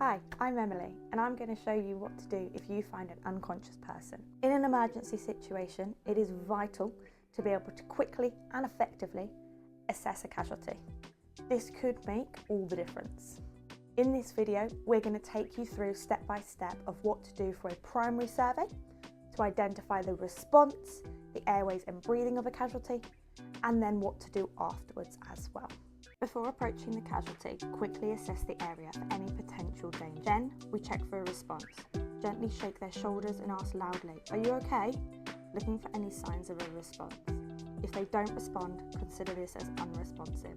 Hi, I'm Emily and I'm going to show you what to do if you find an unconscious person. In an emergency situation, it is vital to be able to quickly and effectively assess a casualty. This could make all the difference. In this video, we're going to take you through step by step of what to do for a primary survey, to identify the response, the airways and breathing of a casualty, and then what to do afterwards as well. Before approaching the casualty, quickly assess the area for any potential danger. Then, we check for a response. Gently shake their shoulders and ask loudly, "Are you okay?" looking for any signs of a response. If they don't respond, consider this as unresponsive.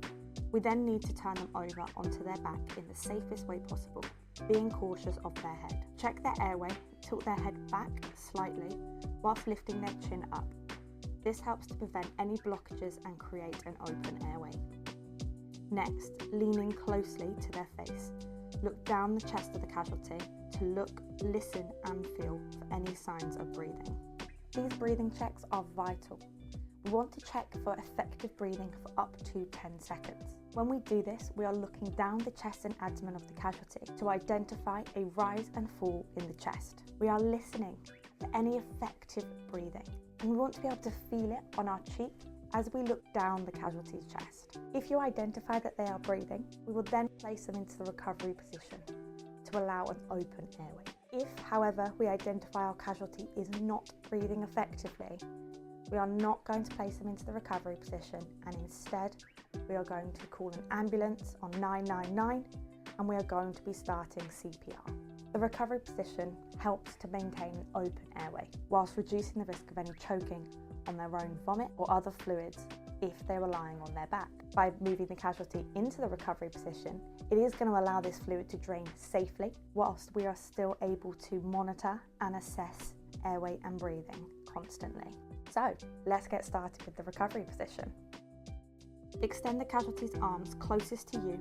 We then need to turn them over onto their back in the safest way possible, being cautious of their head. Check their airway, tilt their head back slightly whilst lifting their chin up. This helps to prevent any blockages and create an open airway. Next, lean in closely to their face. Look down the chest of the casualty to look, listen and feel for any signs of breathing. These breathing checks are vital. We want to check for effective breathing for up to 10 seconds. When we do this, we are looking down the chest and abdomen of the casualty to identify a rise and fall in the chest. We are listening for any effective breathing, and we want to be able to feel it on our cheek as we look down the casualty's chest. If you identify that they are breathing, we will then place them into the recovery position to allow an open airway. If, however, we identify our casualty is not breathing effectively, we are not going to place them into the recovery position, and instead we are going to call an ambulance on 999 and we are going to be starting CPR. The recovery position helps to maintain an open airway whilst reducing the risk of any choking on their own vomit or other fluids if they were lying on their back. By moving the casualty into the recovery position, it is going to allow this fluid to drain safely whilst we are still able to monitor and assess airway and breathing constantly. So let's get started with the recovery position. Extend the casualty's arms closest to you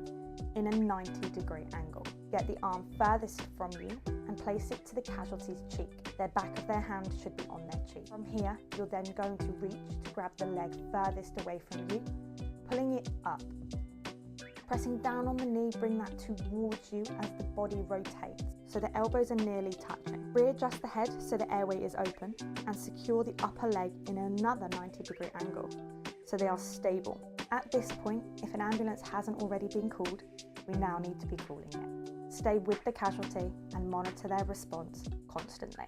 in a 90-degree angle. Get the arm furthest from you and place it to the casualty's cheek. Their back of their hand should be on their cheek. From here, you're then going to reach to grab the leg furthest away from you, pulling it up. Pressing down on the knee, bring that towards you as the body rotates, so the elbows are nearly touching. Readjust the head so the airway is open and secure the upper leg in another 90-degree angle so they are stable. At this point, if an ambulance hasn't already been called, we now need to be calling it. Stay with the casualty and monitor their response constantly.